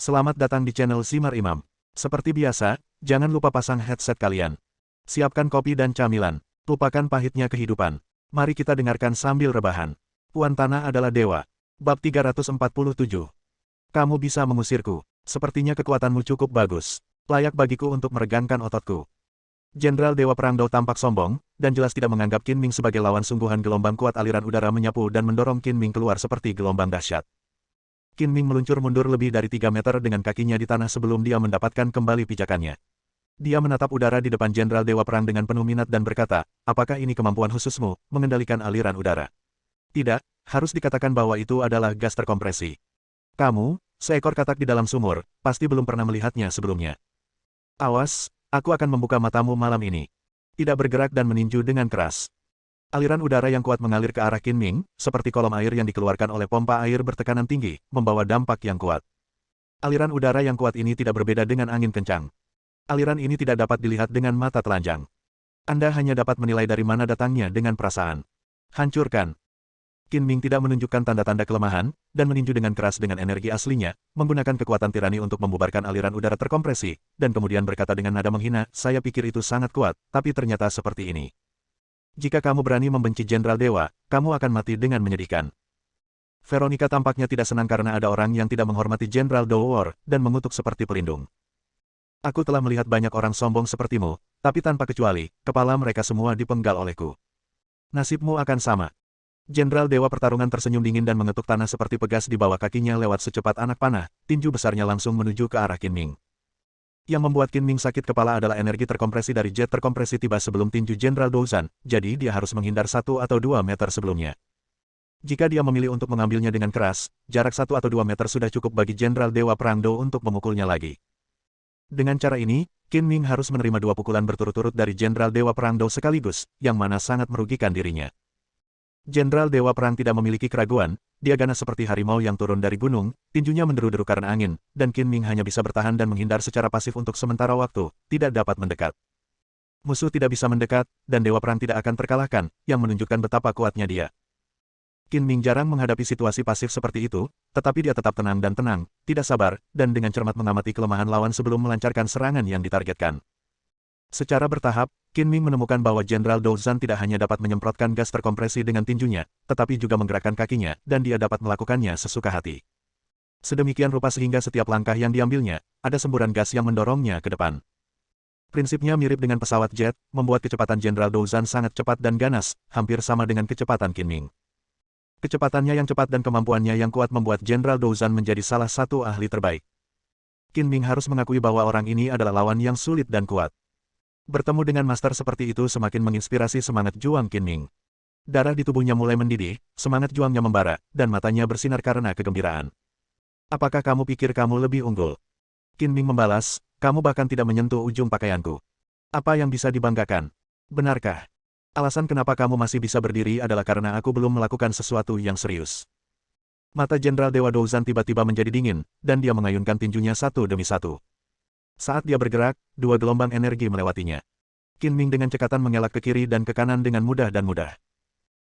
Selamat datang di channel Simar Imam. Seperti biasa, jangan lupa pasang headset kalian. Siapkan kopi dan camilan. Lupakan pahitnya kehidupan. Mari kita dengarkan sambil rebahan. Tuan Tanah adalah dewa. Bab 347. Kamu bisa mengusirku. Sepertinya kekuatanmu cukup bagus. Layak bagiku untuk meregangkan ototku. Jenderal Dewa Perang Dou tampak sombong, dan jelas tidak menganggap Qin Ming sebagai lawan sungguhan. Gelombang kuat aliran udara menyapu dan mendorong Qin Ming keluar seperti gelombang dahsyat. Qin Ming meluncur mundur lebih dari 3 meter dengan kakinya di tanah sebelum dia mendapatkan kembali pijakannya. Dia menatap udara di depan Jenderal Dewa Perang dengan penuh minat dan berkata, apakah ini kemampuan khususmu, mengendalikan aliran udara? Tidak, harus dikatakan bahwa itu adalah gas terkompresi. Kamu, seekor katak di dalam sumur, pasti belum pernah melihatnya sebelumnya. Awas, aku akan membuka matamu malam ini. Tidak bergerak dan meninju dengan keras. Aliran udara yang kuat mengalir ke arah Qin Ming, seperti kolom air yang dikeluarkan oleh pompa air bertekanan tinggi, membawa dampak yang kuat. Aliran udara yang kuat ini tidak berbeda dengan angin kencang. Aliran ini tidak dapat dilihat dengan mata telanjang. Anda hanya dapat menilai dari mana datangnya dengan perasaan. Hancurkan. Qin Ming tidak menunjukkan tanda-tanda kelemahan, dan meninju dengan keras dengan energi aslinya, menggunakan kekuatan tirani untuk membubarkan aliran udara terkompresi, dan kemudian berkata dengan nada menghina, saya pikir itu sangat kuat, tapi ternyata seperti ini. Jika kamu berani membenci Jenderal Dewa, kamu akan mati dengan menyedihkan. Veronica tampaknya tidak senang karena ada orang yang tidak menghormati Jenderal Dou War, dan mengutuk seperti pelindung. Aku telah melihat banyak orang sombong sepertimu, tapi tanpa kecuali, kepala mereka semua dipenggal olehku. Nasibmu akan sama. Jenderal Dewa Pertarungan tersenyum dingin dan mengetuk tanah seperti pegas di bawah kakinya lewat secepat anak panah, tinju besarnya langsung menuju ke arah Qin Ming. Yang membuat Qin Ming sakit kepala adalah energi terkompresi dari jet terkompresi tiba sebelum tinju Jenderal Douzan, jadi dia harus menghindar 1 atau 2 meter sebelumnya. Jika dia memilih untuk mengambilnya dengan keras, jarak 1 atau 2 meter sudah cukup bagi Jenderal Dewa Perang Dou untuk memukulnya lagi. Dengan cara ini, Qin Ming harus menerima 2 pukulan berturut-turut dari Jenderal Dewa Perang Dou sekaligus, yang mana sangat merugikan dirinya. Jenderal Dewa Perang tidak memiliki keraguan, dia ganas seperti harimau yang turun dari gunung, tinjunya menderu-deru karena angin, dan Qin Ming hanya bisa bertahan dan menghindar secara pasif untuk sementara waktu, tidak dapat mendekat. Musuh tidak bisa mendekat, dan Dewa Perang tidak akan terkalahkan, yang menunjukkan betapa kuatnya dia. Qin Ming jarang menghadapi situasi pasif seperti itu, tetapi dia tetap tenang dan tenang, tidak sabar, dan dengan cermat mengamati kelemahan lawan sebelum melancarkan serangan yang ditargetkan. Secara bertahap, Qin Ming menemukan bahwa Jenderal Douzan tidak hanya dapat menyemprotkan gas terkompresi dengan tinjunya, tetapi juga menggerakkan kakinya, dan dia dapat melakukannya sesuka hati. Sedemikian rupa sehingga setiap langkah yang diambilnya, ada semburan gas yang mendorongnya ke depan. Prinsipnya mirip dengan pesawat jet, membuat kecepatan Jenderal Douzan sangat cepat dan ganas, hampir sama dengan kecepatan Qin Ming. Kecepatannya yang cepat dan kemampuannya yang kuat membuat Jenderal Douzan menjadi salah satu ahli terbaik. Qin Ming harus mengakui bahwa orang ini adalah lawan yang sulit dan kuat. Bertemu dengan master seperti itu semakin menginspirasi semangat juang Qin Ming. Darah di tubuhnya mulai mendidih, semangat juangnya membara, dan matanya bersinar karena kegembiraan. Apakah kamu pikir kamu lebih unggul? Qin Ming membalas, kamu bahkan tidak menyentuh ujung pakaianku. Apa yang bisa dibanggakan? Benarkah? Alasan kenapa kamu masih bisa berdiri adalah karena aku belum melakukan sesuatu yang serius. Mata Jenderal Dewa Douzan tiba-tiba menjadi dingin, dan dia mengayunkan tinjunya satu demi satu. Saat dia bergerak, 2 gelombang energi melewatinya. Qin Ming dengan cekatan mengelak ke kiri dan ke kanan dengan mudah.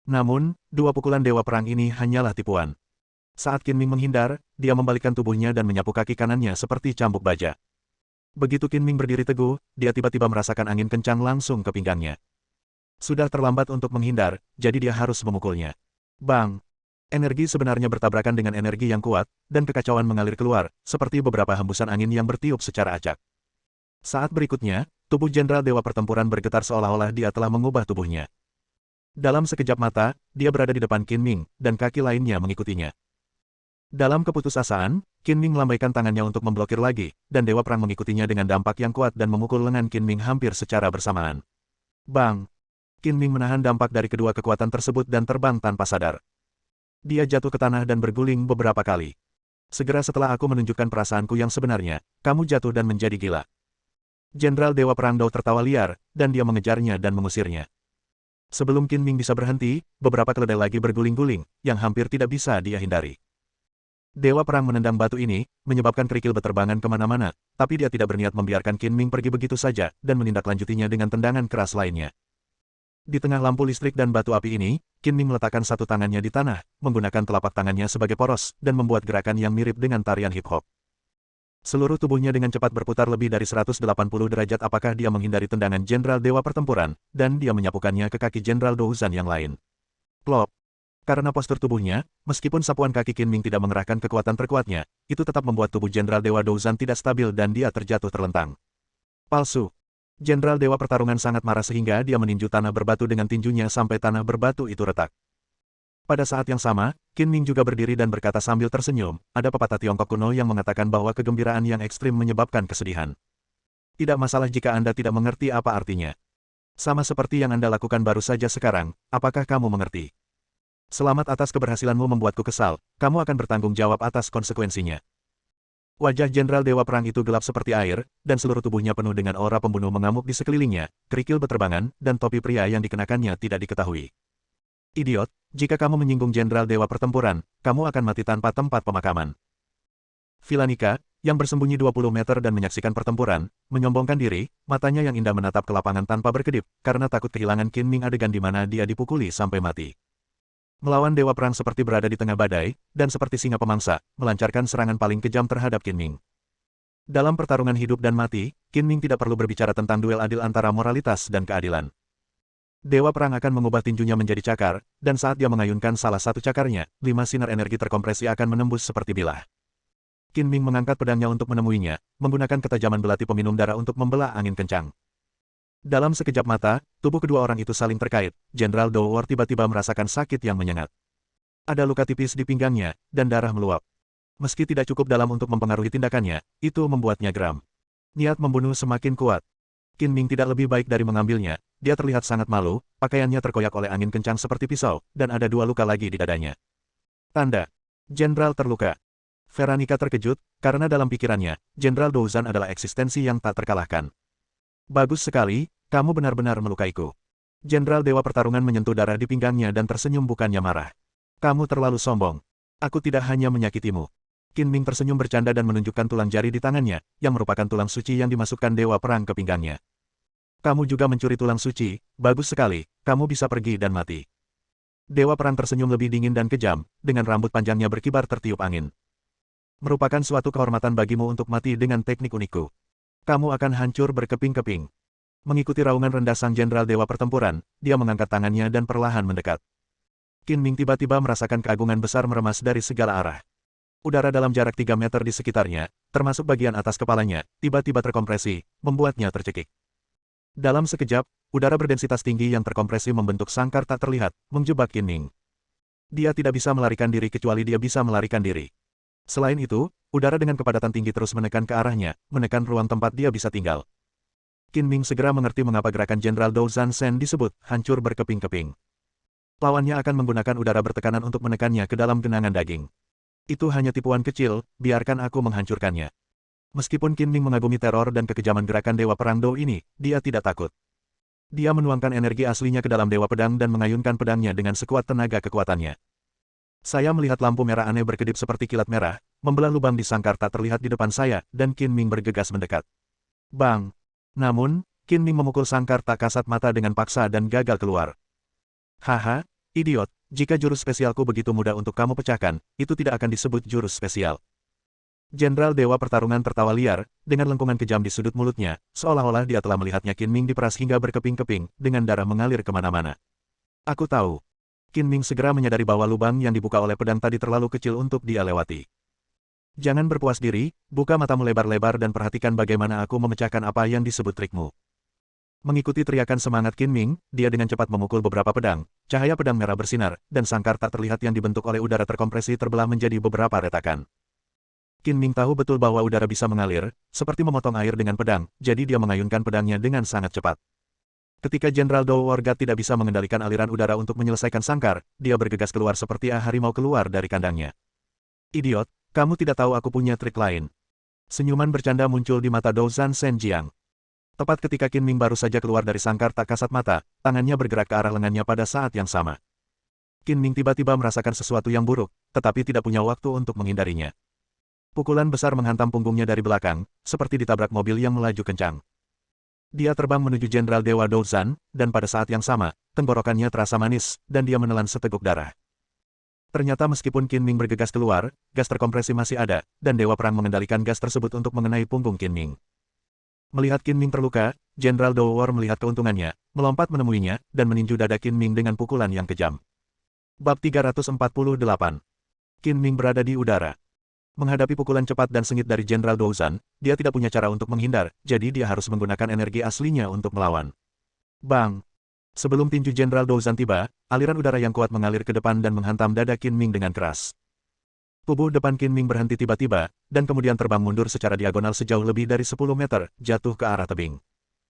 Namun, 2 pukulan Dewa Perang ini hanyalah tipuan. Saat Qin Ming menghindar, dia membalikkan tubuhnya dan menyapu kaki kanannya seperti cambuk baja. Begitu Qin Ming berdiri teguh, dia tiba-tiba merasakan angin kencang langsung ke pinggangnya. Sudah terlambat untuk menghindar, jadi dia harus memukulnya. Bang! Energi sebenarnya bertabrakan dengan energi yang kuat, dan kekacauan mengalir keluar, seperti beberapa hembusan angin yang bertiup secara acak. Saat berikutnya, tubuh Jenderal Dewa Pertempuran bergetar seolah-olah dia telah mengubah tubuhnya. Dalam sekejap mata, dia berada di depan Qin Ming, dan kaki lainnya mengikutinya. Dalam keputusasaan, Qin Ming melambaikan tangannya untuk memblokir lagi, dan Dewa Perang mengikutinya dengan dampak yang kuat dan memukul lengan Qin Ming hampir secara bersamaan. Bang! Qin Ming menahan dampak dari kedua kekuatan tersebut dan terbang tanpa sadar. Dia jatuh ke tanah dan berguling beberapa kali. Segera setelah aku menunjukkan perasaanku yang sebenarnya, kamu jatuh dan menjadi gila. Jenderal Dewa Perang Dou tertawa liar, dan dia mengejarnya dan mengusirnya. Sebelum Qin Ming bisa berhenti, beberapa keledai lagi berguling-guling, yang hampir tidak bisa dia hindari. Dewa Perang menendang batu ini, menyebabkan kerikil berterbangan kemana-mana, tapi dia tidak berniat membiarkan Qin Ming pergi begitu saja, dan menindaklanjutinya dengan tendangan keras lainnya. Di tengah lampu listrik dan batu api ini, Qin Ming meletakkan satu tangannya di tanah, menggunakan telapak tangannya sebagai poros, dan membuat gerakan yang mirip dengan tarian hip-hop. Seluruh tubuhnya dengan cepat berputar lebih dari 180 derajat apakah dia menghindari tendangan Jenderal Dewa Pertempuran, dan dia menyapukannya ke kaki Jenderal Douzan yang lain. Plop. Karena postur tubuhnya, meskipun sapuan kaki Qin Ming tidak mengerahkan kekuatan terkuatnya, itu tetap membuat tubuh Jenderal Dewa Douzan tidak stabil dan dia terjatuh terlentang. Palsu. Jenderal Dewa Pertarungan sangat marah sehingga dia meninju tanah berbatu dengan tinjunya sampai tanah berbatu itu retak. Pada saat yang sama, Qin Ming juga berdiri dan berkata sambil tersenyum, ada pepatah Tiongkok kuno yang mengatakan bahwa kegembiraan yang ekstrim menyebabkan kesedihan. Tidak masalah jika Anda tidak mengerti apa artinya. Sama seperti yang Anda lakukan baru saja sekarang, apakah kamu mengerti? Selamat atas keberhasilanmu membuatku kesal, kamu akan bertanggung jawab atas konsekuensinya. Wajah Jenderal Dewa Perang itu gelap seperti air, dan seluruh tubuhnya penuh dengan aura pembunuh mengamuk di sekelilingnya, kerikil beterbangan, dan topi pria yang dikenakannya tidak diketahui. Idiot, jika kamu menyinggung Jenderal Dewa Pertempuran, kamu akan mati tanpa tempat pemakaman. Vilanika, yang bersembunyi 20 meter dan menyaksikan pertempuran, menyombongkan diri, matanya yang indah menatap ke lapangan tanpa berkedip, karena takut kehilangan Qin Ming adegan di mana dia dipukuli sampai mati. Melawan Dewa Perang seperti berada di tengah badai, dan seperti singa pemangsa, melancarkan serangan paling kejam terhadap Qin Ming. Dalam pertarungan hidup dan mati, Qin Ming tidak perlu berbicara tentang duel adil antara moralitas dan keadilan. Dewa Perang akan mengubah tinjunya menjadi cakar, dan saat dia mengayunkan salah satu cakarnya, 5 sinar energi terkompresi akan menembus seperti bilah. Qin Ming mengangkat pedangnya untuk menemuinya, menggunakan ketajaman belati peminum darah untuk membelah angin kencang. Dalam sekejap mata, tubuh kedua orang itu saling terkait, Jenderal Dou tiba-tiba merasakan sakit yang menyengat. Ada luka tipis di pinggangnya, dan darah meluap. Meski tidak cukup dalam untuk mempengaruhi tindakannya, itu membuatnya geram. Niat membunuh semakin kuat. Qin Ming tidak lebih baik dari mengambilnya, dia terlihat sangat malu, pakaiannya terkoyak oleh angin kencang seperti pisau, dan ada 2 luka lagi di dadanya. Tanda. Jenderal terluka. Veronica terkejut, karena dalam pikirannya, Jenderal Douzan adalah eksistensi yang tak terkalahkan. Bagus sekali, kamu benar-benar melukaiku. Jenderal Dewa Pertarungan menyentuh darah di pinggangnya dan tersenyum bukannya marah. Kamu terlalu sombong. Aku tidak hanya menyakitimu. Qin Ming tersenyum bercanda dan menunjukkan tulang jari di tangannya, yang merupakan tulang suci yang dimasukkan Dewa Perang ke pinggangnya. Kamu juga mencuri tulang suci, bagus sekali, kamu bisa pergi dan mati. Dewa Perang tersenyum lebih dingin dan kejam, dengan rambut panjangnya berkibar tertiup angin. Merupakan suatu kehormatan bagimu untuk mati dengan teknik unikku. Kamu akan hancur berkeping-keping. Mengikuti raungan rendah sang Jenderal Dewa Pertempuran, dia mengangkat tangannya dan perlahan mendekat. Qin Ming tiba-tiba merasakan keagungan besar meremas dari segala arah. Udara dalam jarak 3 meter di sekitarnya, termasuk bagian atas kepalanya, tiba-tiba terkompresi, membuatnya tercekik. Dalam sekejap, udara berdensitas tinggi yang terkompresi membentuk sangkar tak terlihat, menjebak Qin Ming. Dia tidak bisa melarikan diri kecuali dia bisa melarikan diri. Selain itu, udara dengan kepadatan tinggi terus menekan ke arahnya, menekan ruang tempat dia bisa tinggal. Qin Ming segera mengerti mengapa gerakan Jenderal Douzan Shen disebut hancur berkeping-keping. Lawannya akan menggunakan udara bertekanan untuk menekannya ke dalam genangan daging. Itu hanya tipuan kecil, biarkan aku menghancurkannya. Meskipun Qin Ming mengagumi teror dan kekejaman gerakan Dewa Perang Dou ini, dia tidak takut. Dia menuangkan energi aslinya ke dalam Dewa Pedang dan mengayunkan pedangnya dengan sekuat tenaga kekuatannya. Saya melihat lampu merah aneh berkedip seperti kilat merah, membelah lubang di sangkar tak terlihat di depan saya, dan Qin Ming bergegas mendekat. Bang! Namun, Qin Ming memukul sangkar tak kasat mata dengan paksa dan gagal keluar. Haha, idiot, jika jurus spesialku begitu mudah untuk kamu pecahkan, itu tidak akan disebut jurus spesial. Jenderal Dewa Pertarungan tertawa liar, dengan lengkungan kejam di sudut mulutnya, seolah-olah dia telah melihatnya Qin Ming diperas hingga berkeping-keping, dengan darah mengalir kemana-mana. Aku tahu. Qin Ming segera menyadari bahwa lubang yang dibuka oleh pedang tadi terlalu kecil untuk dia lewati. Jangan berpuas diri, buka matamu lebar-lebar dan perhatikan bagaimana aku memecahkan apa yang disebut trikmu. Mengikuti teriakan semangat Qin Ming, dia dengan cepat memukul beberapa pedang, cahaya pedang merah bersinar, dan sangkar tak terlihat yang dibentuk oleh udara terkompresi terbelah menjadi beberapa retakan. Qin Ming tahu betul bahwa udara bisa mengalir, seperti memotong air dengan pedang, jadi dia mengayunkan pedangnya dengan sangat cepat. Ketika Jenderal Dou Wargat tidak bisa mengendalikan aliran udara untuk menyelesaikan sangkar, dia bergegas keluar seperti harimau keluar dari kandangnya. Idiot, kamu tidak tahu aku punya trik lain. Senyuman bercanda muncul di mata Douzan Senjiang. Tepat ketika Qin Ming baru saja keluar dari sangkar tak kasat mata, tangannya bergerak ke arah lengannya pada saat yang sama. Qin Ming tiba-tiba merasakan sesuatu yang buruk, tetapi tidak punya waktu untuk menghindarinya. Pukulan besar menghantam punggungnya dari belakang, seperti ditabrak mobil yang melaju kencang. Dia terbang menuju Jenderal Dewa Douzan, dan pada saat yang sama, tenggorokannya terasa manis, dan dia menelan seteguk darah. Ternyata meskipun Qin Ming bergegas keluar, gas terkompresi masih ada, dan Dewa Perang mengendalikan gas tersebut untuk mengenai punggung Qin Ming. Melihat Qin Ming terluka, Jenderal Dou War melihat keuntungannya, melompat menemuinya, dan meninju dada Qin Ming dengan pukulan yang kejam. Bab 348. Qin Ming berada di udara. Menghadapi pukulan cepat dan sengit dari Jenderal Douzan, dia tidak punya cara untuk menghindar, jadi dia harus menggunakan energi aslinya untuk melawan. Bang! Sebelum tinju Jenderal Douzan tiba, aliran udara yang kuat mengalir ke depan dan menghantam dada Qin Ming dengan keras. Tubuh depan Qin Ming berhenti tiba-tiba, dan kemudian terbang mundur secara diagonal sejauh lebih dari 10 meter, jatuh ke arah tebing.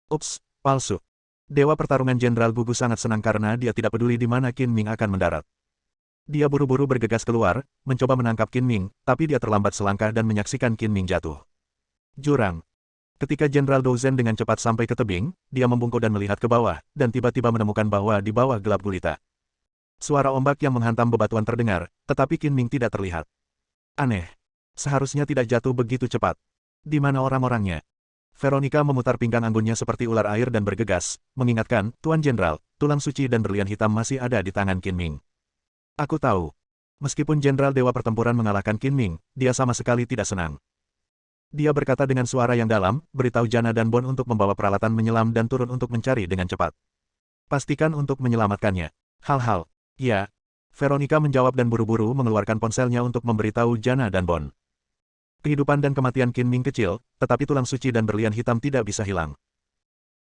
Ups, palsu. Dewa pertarungan Jenderal Gugu sangat senang karena dia tidak peduli di mana Qin Ming akan mendarat. Dia buru-buru bergegas keluar, mencoba menangkap Qin Ming, tapi dia terlambat selangkah dan menyaksikan Qin Ming jatuh. Jurang. Ketika Jenderal Douzan dengan cepat sampai ke tebing, dia membungkuk dan melihat ke bawah, dan tiba-tiba menemukan bahwa di bawah gelap gulita. Suara ombak yang menghantam bebatuan terdengar, tetapi Qin Ming tidak terlihat. Aneh. Seharusnya tidak jatuh begitu cepat. Di mana orang-orangnya? Veronica memutar pinggang anggunnya seperti ular air dan bergegas, mengingatkan, Tuan Jenderal, tulang suci dan berlian hitam masih ada di tangan Qin Ming. Aku tahu. Meskipun Jenderal Dewa Pertempuran mengalahkan Qin Ming, dia sama sekali tidak senang. Dia berkata dengan suara yang dalam, beritahu Jana dan Bon untuk membawa peralatan menyelam dan turun untuk mencari dengan cepat. Pastikan untuk menyelamatkannya. Hal-hal. Ya. Veronica menjawab dan buru-buru mengeluarkan ponselnya untuk memberitahu Jana dan Bon. Kehidupan dan kematian Qin Ming kecil, tetapi tulang suci dan berlian hitam tidak bisa hilang.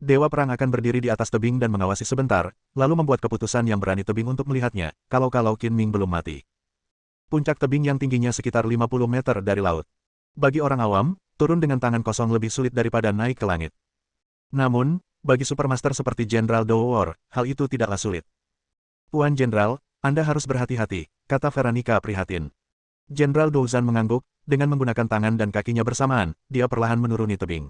Dewa Perang akan berdiri di atas tebing dan mengawasi sebentar, lalu membuat keputusan yang berani tebing untuk melihatnya, kalau-kalau Qin Ming belum mati. Puncak tebing yang tingginya sekitar 50 meter dari laut. Bagi orang awam, turun dengan tangan kosong lebih sulit daripada naik ke langit. Namun, bagi Supermaster seperti Jenderal Dou War, hal itu tidaklah sulit. Tuan Jenderal, Anda harus berhati-hati, kata Veronica prihatin. Jenderal Douzan mengangguk, dengan menggunakan tangan dan kakinya bersamaan, dia perlahan menuruni tebing.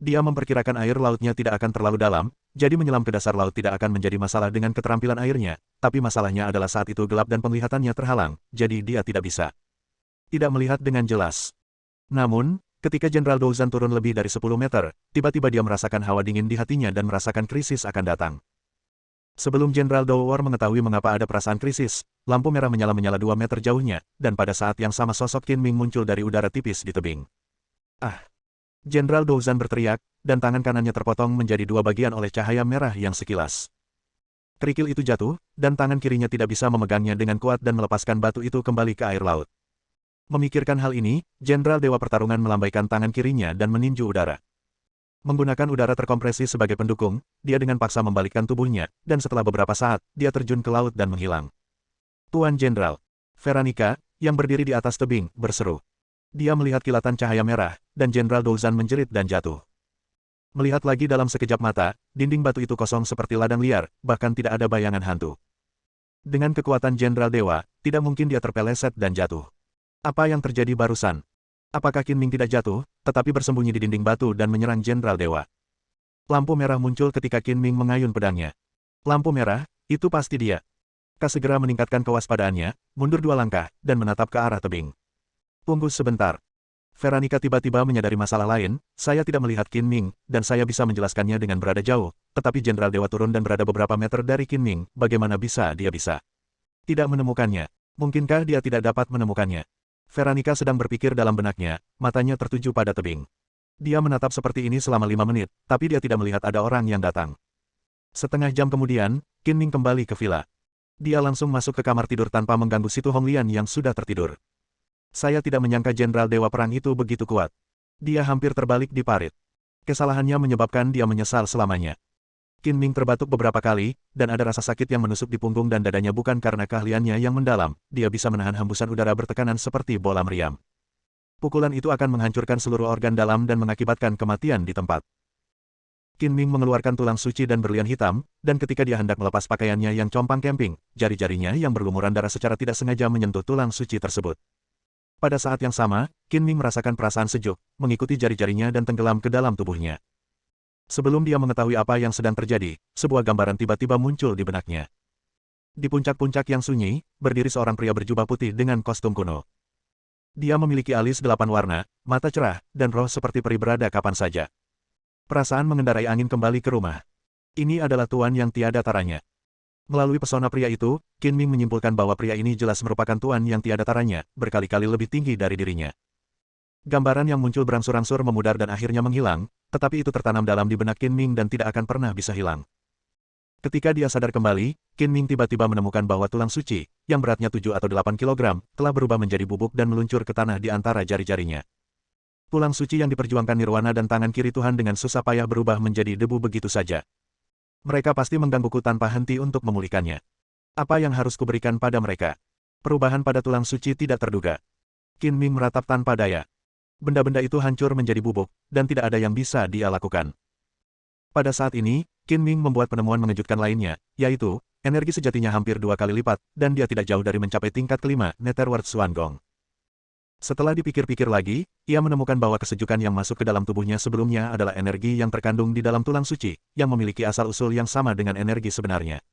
Dia memperkirakan air lautnya tidak akan terlalu dalam, jadi menyelam ke dasar laut tidak akan menjadi masalah dengan keterampilan airnya, tapi masalahnya adalah saat itu gelap dan penglihatannya terhalang, jadi dia tidak bisa. Tidak melihat dengan jelas. Namun, ketika Jenderal Douzan turun lebih dari 10 meter, tiba-tiba dia merasakan hawa dingin di hatinya dan merasakan krisis akan datang. Sebelum Jenderal Dou War mengetahui mengapa ada perasaan krisis, lampu merah menyala-menyala 2 meter jauhnya, dan pada saat yang sama sosok Qin Ming muncul dari udara tipis di tebing. Ah! Jenderal Douzan berteriak, dan tangan kanannya terpotong menjadi 2 bagian oleh cahaya merah yang sekilas. Kerikil itu jatuh, dan tangan kirinya tidak bisa memegangnya dengan kuat dan melepaskan batu itu kembali ke air laut. Memikirkan hal ini, Jenderal Dewa Pertarungan melambaikan tangan kirinya dan meninju udara. Menggunakan udara terkompresi sebagai pendukung, dia dengan paksa membalikkan tubuhnya, dan setelah beberapa saat, dia terjun ke laut dan menghilang. Tuan Jenderal. Veronica, yang berdiri di atas tebing, berseru. Dia melihat kilatan cahaya merah, dan Jenderal Douzan menjerit dan jatuh. Melihat lagi dalam sekejap mata, dinding batu itu kosong seperti ladang liar, bahkan tidak ada bayangan hantu. Dengan kekuatan Jenderal Dewa, tidak mungkin dia terpeleset dan jatuh. Apa yang terjadi barusan? Apakah Qin Ming tidak jatuh, tetapi bersembunyi di dinding batu dan menyerang Jenderal Dewa? Lampu merah muncul ketika Qin Ming mengayun pedangnya. Lampu merah, itu pasti dia. Ka segera meningkatkan kewaspadaannya, mundur 2 langkah, dan menatap ke arah tebing. Tunggu sebentar. Veronica tiba-tiba menyadari masalah lain, saya tidak melihat Qin Ming, dan saya bisa menjelaskannya dengan berada jauh, tetapi Jenderal Dewa turun dan berada beberapa meter dari Qin Ming, bagaimana bisa dia bisa tidak menemukannya? Mungkinkah dia tidak dapat menemukannya? Veronica sedang berpikir dalam benaknya, matanya tertuju pada tebing. Dia menatap seperti ini selama 5 menit, tapi dia tidak melihat ada orang yang datang. Setengah jam kemudian, Qin Ming kembali ke villa. Dia langsung masuk ke kamar tidur tanpa mengganggu Situ Honglian yang sudah tertidur. Saya tidak menyangka Jenderal Dewa Perang itu begitu kuat. Dia hampir terbalik di parit. Kesalahannya menyebabkan dia menyesal selamanya. Qin Ming terbatuk beberapa kali, dan ada rasa sakit yang menusuk di punggung dan dadanya bukan karena keahliannya yang mendalam, dia bisa menahan hembusan udara bertekanan seperti bola meriam. Pukulan itu akan menghancurkan seluruh organ dalam dan mengakibatkan kematian di tempat. Qin Ming mengeluarkan tulang suci dan berlian hitam, dan ketika dia hendak melepas pakaiannya yang compang camping, jari-jarinya yang berlumuran darah secara tidak sengaja menyentuh tulang suci tersebut. Pada saat yang sama, Qin Ming merasakan perasaan sejuk, mengikuti jari-jarinya dan tenggelam ke dalam tubuhnya. Sebelum dia mengetahui apa yang sedang terjadi, sebuah gambaran tiba-tiba muncul di benaknya. Di puncak-puncak yang sunyi, berdiri seorang pria berjubah putih dengan kostum kuno. Dia memiliki alis 8 warna, mata cerah, dan roh seperti peri berada kapan saja. Perasaan mengendarai angin kembali ke rumah. Ini adalah tuan yang tiada taranya. Melalui pesona pria itu, Qin Ming menyimpulkan bahwa pria ini jelas merupakan tuan yang tiada taranya, berkali-kali lebih tinggi dari dirinya. Gambaran yang muncul berangsur-angsur memudar dan akhirnya menghilang, tetapi itu tertanam dalam di benak Qin Ming dan tidak akan pernah bisa hilang. Ketika dia sadar kembali, Qin Ming tiba-tiba menemukan bahwa tulang suci, yang beratnya 7 atau 8 kilogram, telah berubah menjadi bubuk dan meluncur ke tanah di antara jari-jarinya. Tulang suci yang diperjuangkan Nirwana dan tangan kiri Tuhan dengan susah payah berubah menjadi debu begitu saja. Mereka pasti menggangguku tanpa henti untuk memulihkannya. Apa yang harus kuberikan pada mereka? Perubahan pada tulang suci tidak terduga. Qin Ming meratap tanpa daya. Benda-benda itu hancur menjadi bubuk, dan tidak ada yang bisa dia lakukan. Pada saat ini, Qin Ming membuat penemuan mengejutkan lainnya, yaitu, energi sejatinya hampir 2 kali lipat, dan dia tidak jauh dari mencapai tingkat kelima, Netherworld Swan Gong. Setelah dipikir-pikir lagi, ia menemukan bahwa kesejukan yang masuk ke dalam tubuhnya sebelumnya adalah energi yang terkandung di dalam tulang suci, yang memiliki asal-usul yang sama dengan energi sebenarnya.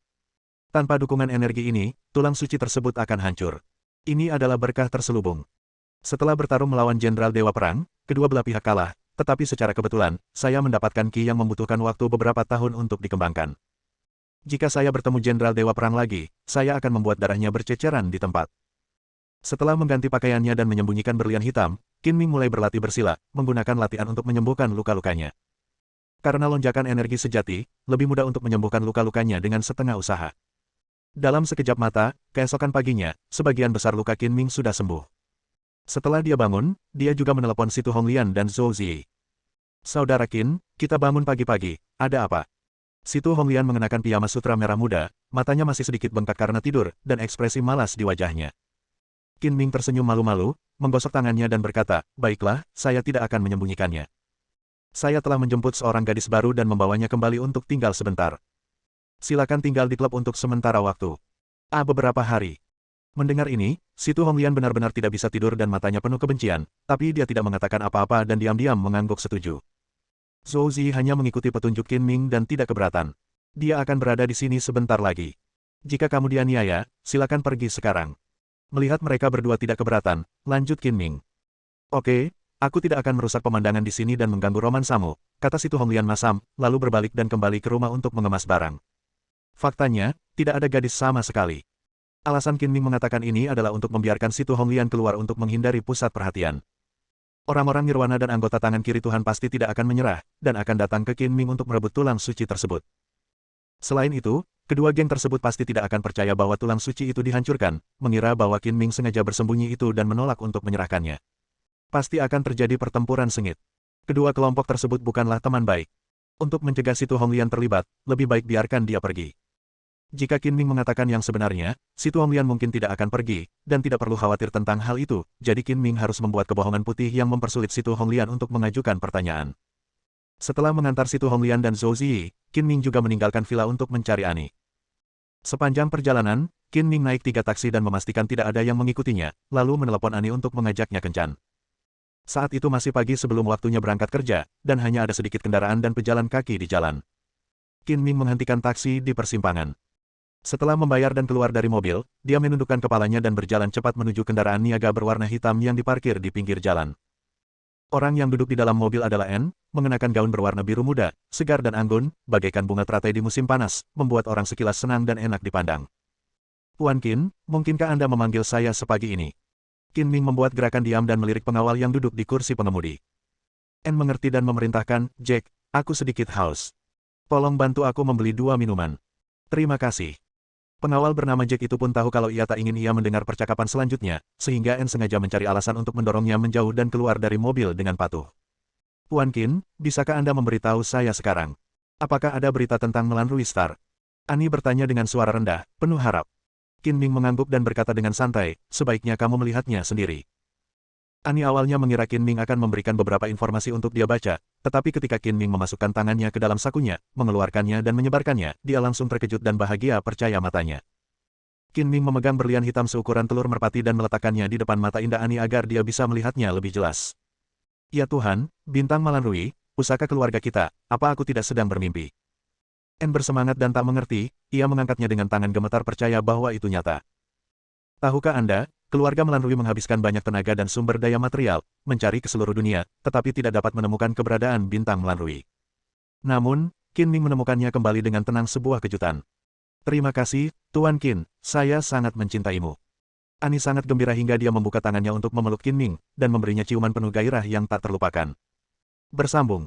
Tanpa dukungan energi ini, tulang suci tersebut akan hancur. Ini adalah berkah terselubung. Setelah bertarung melawan Jenderal Dewa Perang, kedua belah pihak kalah, tetapi secara kebetulan, saya mendapatkan ki yang membutuhkan waktu beberapa tahun untuk dikembangkan. Jika saya bertemu Jenderal Dewa Perang lagi, saya akan membuat darahnya berceceran di tempat. Setelah mengganti pakaiannya dan menyembunyikan berlian hitam, Qin Ming mulai berlatih bersila, menggunakan latihan untuk menyembuhkan luka-lukanya. Karena lonjakan energi sejati, lebih mudah untuk menyembuhkan luka-lukanya dengan setengah usaha. Dalam sekejap mata, keesokan paginya, sebagian besar luka Qin Ming sudah sembuh. Setelah dia bangun, dia juga menelepon Situ Honglian dan Zhou Ziyi. Saudara Qin, kita bangun pagi-pagi, ada apa? Situ Honglian mengenakan piyama sutra merah muda, matanya masih sedikit bengkak karena tidur, dan ekspresi malas di wajahnya. Qin Ming tersenyum malu-malu, menggosok tangannya dan berkata, baiklah, saya tidak akan menyembunyikannya. Saya telah menjemput seorang gadis baru dan membawanya kembali untuk tinggal sebentar. Silakan tinggal di klub untuk sementara waktu. Beberapa hari. Mendengar ini, Situ Honglian benar-benar tidak bisa tidur dan matanya penuh kebencian, tapi dia tidak mengatakan apa-apa dan diam-diam mengangguk setuju. Zhou Ziyi hanya mengikuti petunjuk Qin Ming dan tidak keberatan. Dia akan berada di sini sebentar lagi. Jika kamu dianiaya, silakan pergi sekarang. Melihat mereka berdua tidak keberatan, lanjut Qin Ming. Oke, aku tidak akan merusak pemandangan di sini dan mengganggu romansamu, kata Situ Honglian masam, lalu berbalik dan kembali ke rumah untuk mengemas barang. Faktanya, tidak ada gadis sama sekali. Alasan Qin Ming mengatakan ini adalah untuk membiarkan Situ Honglian keluar untuk menghindari pusat perhatian. Orang-orang Nirwana dan anggota tangan kiri Tuhan pasti tidak akan menyerah, dan akan datang ke Qin Ming untuk merebut tulang suci tersebut. Selain itu, kedua geng tersebut pasti tidak akan percaya bahwa tulang suci itu dihancurkan, mengira bahwa Qin Ming sengaja bersembunyi itu dan menolak untuk menyerahkannya. Pasti akan terjadi pertempuran sengit. Kedua kelompok tersebut bukanlah teman baik. Untuk mencegah Situ Honglian terlibat, lebih baik biarkan dia pergi. Jika Qin Ming mengatakan yang sebenarnya, Situ Honglian mungkin tidak akan pergi, dan tidak perlu khawatir tentang hal itu, jadi Qin Ming harus membuat kebohongan putih yang mempersulit Situ Honglian untuk mengajukan pertanyaan. Setelah mengantar Situ Honglian dan Zhou Ziyi, Qin Ming juga meninggalkan villa untuk mencari Ani. Sepanjang perjalanan, Qin Ming naik 3 taksi dan memastikan tidak ada yang mengikutinya, lalu menelepon Ani untuk mengajaknya kencan. Saat itu masih pagi sebelum waktunya berangkat kerja, dan hanya ada sedikit kendaraan dan pejalan kaki di jalan. Qin Ming menghentikan taksi di persimpangan. Setelah membayar dan keluar dari mobil, dia menundukkan kepalanya dan berjalan cepat menuju kendaraan niaga berwarna hitam yang diparkir di pinggir jalan. Orang yang duduk di dalam mobil adalah N, mengenakan gaun berwarna biru muda, segar dan anggun, bagaikan bunga teratai di musim panas, membuat orang sekilas senang dan enak dipandang. Tuan Qin, mungkinkah Anda memanggil saya sepagi ini? Qin Ming membuat gerakan diam dan melirik pengawal yang duduk di kursi pengemudi. N mengerti dan memerintahkan, Jack, aku sedikit haus. Tolong bantu aku membeli 2 minuman. Terima kasih. Pengawal bernama Jack itu pun tahu kalau ia tak ingin ia mendengar percakapan selanjutnya, sehingga N sengaja mencari alasan untuk mendorongnya menjauh dan keluar dari mobil dengan patuh. Tuan Qin, bisakah Anda memberitahu saya sekarang? Apakah ada berita tentang Melanrui Star? Ani bertanya dengan suara rendah, penuh harap. Qin Ming mengangguk dan berkata dengan santai, sebaiknya kamu melihatnya sendiri. Ani awalnya mengira Qin Ming akan memberikan beberapa informasi untuk dia baca, tetapi ketika Qin Ming memasukkan tangannya ke dalam sakunya, mengeluarkannya dan menyebarkannya, dia langsung terkejut dan bahagia percaya matanya. Qin Ming memegang berlian hitam seukuran telur merpati dan meletakkannya di depan mata indah Ani agar dia bisa melihatnya lebih jelas. Ya Tuhan, bintang Melanrui, pusaka keluarga kita, apa aku tidak sedang bermimpi? N bersemangat dan tak mengerti, ia mengangkatnya dengan tangan gemetar percaya bahwa itu nyata. Tahukah Anda, keluarga Melanrui menghabiskan banyak tenaga dan sumber daya material, mencari ke seluruh dunia, tetapi tidak dapat menemukan keberadaan bintang Melanrui. Namun, Qin Ming menemukannya kembali dengan tenang sebuah kejutan. Terima kasih, Tuan Qin, saya sangat mencintaimu. Ani sangat gembira hingga dia membuka tangannya untuk memeluk Qin Ming, dan memberinya ciuman penuh gairah yang tak terlupakan. Bersambung,